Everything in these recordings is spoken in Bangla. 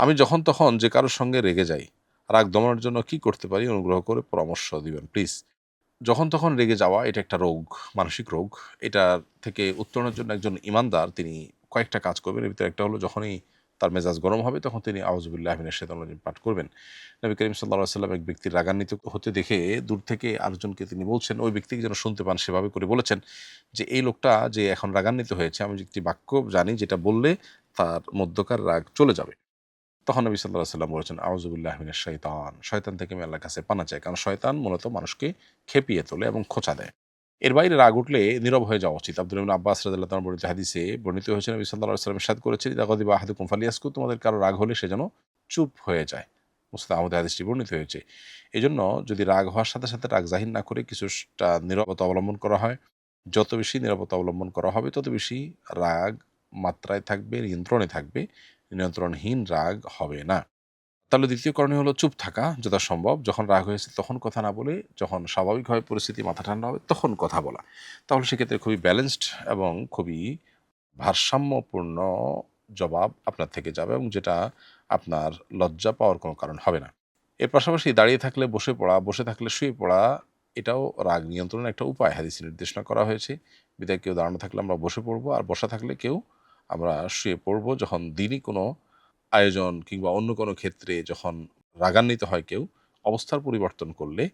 আমি যখন তখন যে কারোর সঙ্গে রেগে যাই। রাগ দমানোর জন্য কি করতে পারি? অনুগ্রহ করে পরামর্শ দিবেন প্লিজ। যখন তখন রেগে যাওয়া এটা একটা রোগ, মানসিক রোগ। এটার থেকে উত্তরণের জন্য একজন ঈমানদার তিনি কয়েকটা কাজ করবেন। এর ভিতরে একটা হলো যখনই তার মেজাজ গরম হবে তখন তিনি আউযুবিল্লাহি মিনাশ শাইতানির রাজিম পাঠ করবেন। নবী করিম সাল্লাল্লাহু আলাইহি ওয়াসাল্লাম এক ব্যক্তি রাগান্বিত হতে দেখে দূর থেকে আরেকজনকে তিনি বলছেন, ওই ব্যক্তিকে যেন শুনতে পান সেভাবে করে বলেছেন যে, "এই লোকটা যে এখন রাগান্বিত হয়েছে আমি যে একটি বাক্য জানি যেটা বললে তার মধ্যকার রাগ চলে যাবে।" তখন নবী সাল্লাল্লাহু আলাইহি ওয়াসাল্লাম বলেছেন, "আউযুবিল্লাহি মিনাশ শাইতান।" শয়তান থেকে আমি আল্লাহর কাছে পানা চাই। কারণ শয়তান মূলত মানুষকে খেপিয়ে তোলে এবং খোঁচা দেয়। এর বাইরে রাগ উঠলে নীরব হয়ে যাওয়া উচিত। আব্দুল্লাহ ইবনে আব্বাস রাদিয়াল্লাহু তাআলা বর্ণিত হাদিসে বর্ণিত হয়েছে নবী সাল্লাল্লাহু আলাইহি ওয়াসাল্লাম ইরশাদ করেছেন, "ইযা গাদিবা আহাদুকুম ফালিয়াসকুত।" তোমাদের কারো রাগ হলে সে যেন চুপ হয়ে যায়। মুসনাদ আহমদে হাদিসটি বর্ণিত হয়েছে। এজন্য যদি রাগ হওয়ার সাথে, সাথে রাগ জাহির না করে কিছুটা নীরবতা অবলম্বন করা হয়, যত বেশি নীরবতা অবলম্বন করা হবে তত বেশি রাগ মাত্রায় থাকবে, নিয়ন্ত্রণে থাকবে। নিয়ন্ত্রণহীন রাগ হবে না। তাহলে দ্বিতীয় করণীয় হলো চুপ থাকা যথাসম্ভব। যখন রাগ হয়েছে তখন কথা না বলে, যখন স্বাভাবিকভাবে পরিস্থিতি মাথা ঠান্ডা হবে তখন কথা বলা। তাহলে সেক্ষেত্রে খুবই ব্যালেন্সড এবং খুবই ভারসাম্যপূর্ণ জবাব আপনার থেকে যাবে এবং যেটা আপনার লজ্জা পাওয়ার কোনো কারণ হবে না। এর পাশাপাশি দাঁড়িয়ে থাকলে বসে পড়া, বসে থাকলে শুয়ে পড়া এটাও রাগ নিয়ন্ত্রণের একটা উপায় হাদিসে নির্দেশনা করা হয়েছে। বিধায় কেউ দাঁড়ানো থাকলে আমরা বসে পড়বো আর বসা থাকলে কেউ আমরা শুয়ে পড়বো। যখন দিনই কোনো আয়োজন কিংবা অন্য কোনো ক্ষেত্রে যখন রাগান্বিত হয় কেউ, অবস্থার পরিবর্তন করলে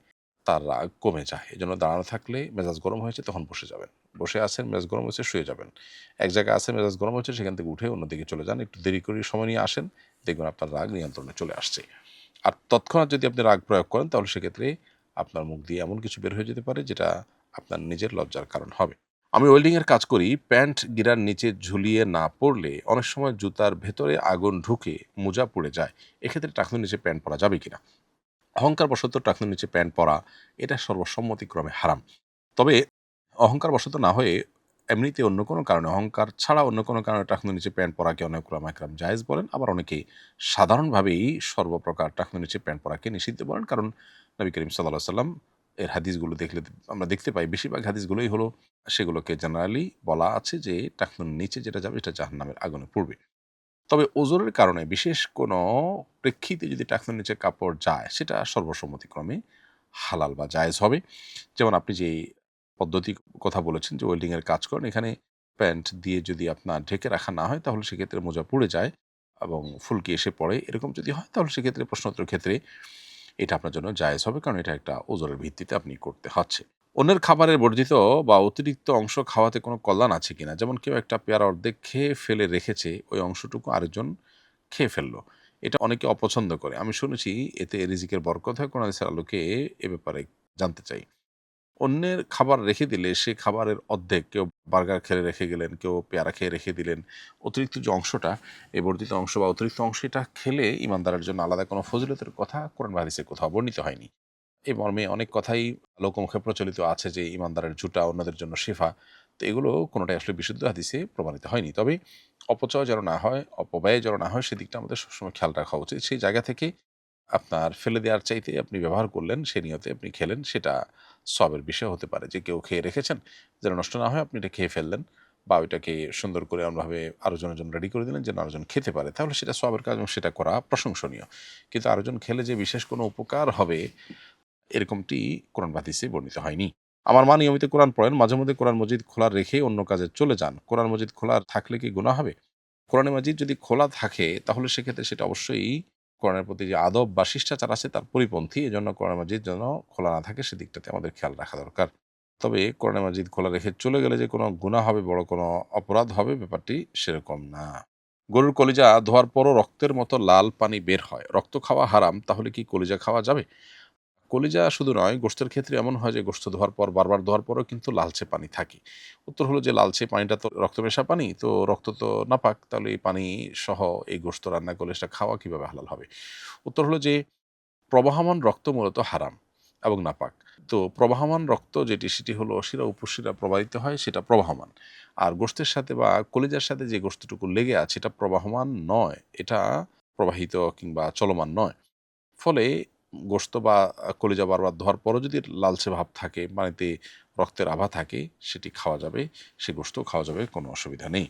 তার রাগ কমে যায়। এজন্য দাঁড়ানো থাকলে মেজাজ গরম হয়েছে তখন বসে যাবেন। বসে আছেন মেজাজ গরম হয়েছে শুয়ে যাবেন। এক জায়গায় আছেন মেজাজ গরম হয়েছে সেখান থেকে উঠে অন্যদিকে চলে যান। একটু দেরি করে সময় নিয়ে আসেন, দেখবেন আপনার রাগ নিয়ন্ত্রণে চলে আসছে। আর তৎক্ষণাৎ যদি আপনি রাগ প্রয়োগ করেন তাহলে সেক্ষেত্রে আপনার মুখ দিয়ে এমন কিছু বের হয়ে যেতে পারে যেটা আপনার নিজের লজ্জার কারণ হবে। আমি ওয়েল্ডিং এর কাজ করি। প্যান্ট গিরার নিচে ঝুলিয়ে না পড়লে অনেক সময় জুতার ভেতরে আগুন ঢুকে মোজা পুড়ে যায়। এক্ষেত্রে টাকনুর নিচে প্যান্ট পরা যাবে কিনা? অহংকারবশত টাকনুর নিচে প্যান্ট পরা এটা সর্বসম্মতিক্রমে হারাম। তবে অহংকারবশত না হয়ে এমনিতে অন্য কোনো কারণে, অহংকার ছাড়া অন্য কোনো কারণে টাকনুর নিচে প্যান্ট পরাকে অনেক উলামা একরাম জায়েজ বলেন। আবার অনেকেই সাধারণভাবেই সর্বপ্রকার টাকনুর নিচে প্যান্ট পরাকে নিষিদ্ধ বলেন। কারণ নবী করিম সাল্লাল্লাহু আলাইহি ওয়াসাল্লাম এর হাদিসগুলো দেখলে আমরা দেখতে পাই বেশিরভাগ হাদিসগুলোই হলো সেগুলোকে জেনারেলি বলা আছে যে টাকনুর নিচে যেটা যাবে এটা জাহান্নামের আগুনে পুড়বে। তবে ওজরের কারণে বিশেষ কোনো প্রেক্ষিতে যদি টাকনুর নিচে কাপড় যায় সেটা সর্বসম্মতিক্রমে হালাল বা জায়েজ হবে। যেমন আপনি যেই পদ্ধতির কথা বলেছেন যে ওয়েল্ডিং এর কাজ করেন, এখানে প্যান্ট দিয়ে যদি আপনার ঢেকে রাখা না হয় তাহলে সেক্ষেত্রে মোজা পুড়ে যায় এবং ফুলকি এসে পড়ে। এরকম যদি হয় তাহলে সেক্ষেত্রে প্রশ্নোত্তর ক্ষেত্রে এটা আপনার জন্য জায়েজ হবে কারণ এটা একটা ওজরের ভিত্তিতে আপনি করতে হচ্ছে। অন্যের খাবারের বর্জিত বা অতিরিক্ত অংশ খাওয়াতে কোনো কল্যাণ আছে কিনা? যেমন কেউ একটা পেয়ারা অর্ধেক খেয়ে ফেলে রেখেছে, ওই অংশটুকু আরেকজন খেয়ে ফেলল। এটা অনেকে অপছন্দ করে। আমি শুনেছি এতে রিজিকের বরকত হয়। কোরআন হাদিসের আলোকে এ ব্যাপারে জানতে চাই। অন্যের খাবার রেখে দিলে সে খাবারের অর্ধেক কেউ বার্গার খেয়ে রেখে গেলেন, কেউ পেয়ারা খেয়ে রেখে দিলেন। অতিরিক্ত যে অংশটা, এই বর্ধিত অংশ বা অতিরিক্ত অংশ এটা খেলে ঈমানদারের জন্য আলাদা কোনো ফজিলতের কথা কোরআন বা হাদিসে কোথাও বর্ণিত হয়নি। এই মর্মে অনেক কথাই লোকমুখে প্রচলিত আছে যে ঈমানদারের জুটা অন্যদের জন্য শিফা। তো এগুলো কোনোটাই আসলে বিশুদ্ধ হাদিসে প্রমাণিত হয়নি। তবে অপচয় যেন না হয়, অপব্যয় যেন না হয় সেদিকটা আমাদের সবসময় খেয়াল রাখা উচিত। সেই জায়গা থেকে আপনার ফেলে দেওয়ার চাইতে আপনি ব্যবহার করলেন, সে নিয়তে আপনি খেলেন, সেটা সওয়াবের বিষয় হতে পারে। যে কেউ খেয়ে রেখেছেন, যেন নষ্ট না হয় আপনি এটা খেয়ে ফেললেন বা ওইটাকে সুন্দর করে এমনভাবে আরো জনের জন্য রেডি করে দিলেন যেন আরেকজন খেতে পারে। তাহলে সেটা সওয়াবের কাজ এবং সেটা করা প্রশংসনীয়। কিন্তু আরেকজন খেলে যে বিশেষ কোনো উপকার হবে এরকমটি কোরআন বা হাদিসে বর্ণিত হয়নি। আমার মা নিয়মিত কোরআন পড়েন। মাঝে মধ্যে কোরআন মজিদ খোলা রেখে অন্য কাজে চলে যান। কোরআন মজিদ খোলা থাকলে কি গুনাহ হবে? কোরআনে মাজিদ যদি খোলা থাকে তাহলে সেক্ষেত্রে সেটা অবশ্যই কোরআনের প্রতি যে আদব বা শিষ্টাচার আছে তার পরিপন্থী। এজন্য কোরআন মাজিদ যেন খোলা না থাকে সেদিকটাতে আমাদের খেয়াল রাখা দরকার। তবে কোরআনে মাজিদ খোলা রেখে চলে গেলে যে কোনো গুনাহ হবে, বড় কোনো অপরাধ হবে ব্যাপারটি সেরকম না। গরুর কলিজা ধোয়ার পরও রক্তের মতো লাল পানি বের হয়। রক্ত খাওয়া হারাম, তাহলে কি কলিজা খাওয়া যাবে? কলিজা শুধু নয়, গোশতের ক্ষেত্রে এমন হয় যে গোশত ধোয়ার পর বারবার ধোয়ার পরেও কিন্তু লালচে পানি থাকে। উত্তর হলো যে লালচে পানিটা তো রক্ত মেশা পানি, তো রক্ত তো নাপাক, তাহলে এই পানি সহ এই গোশত রান্না করলে সেটা খাওয়া কিভাবে হালাল হবে? উত্তর হলো যে প্রবাহমান রক্ত মূলত হারাম এবং নাপাক। তো প্রবাহমান রক্ত যেটি সেটি হলো শিরা উপশিরা প্রবাহিত হয় সেটা প্রবাহমান। আর গোশতের সাথে বা কলিজার সাথে যে গোশতটুকু লেগে আছে এটা প্রবাহমান নয়। এটা প্রবাহিত কিংবা চলমান নয়। ফলে গোশত বা কলিজা বারবার ধোয়ার পরও যদি লালচে ভাব থাকে, পানিতে রক্তের আভা থাকে, সেটি খাওয়া যাবে। সে গোশতও খাওয়া যাবে, কোনো অসুবিধা নেই।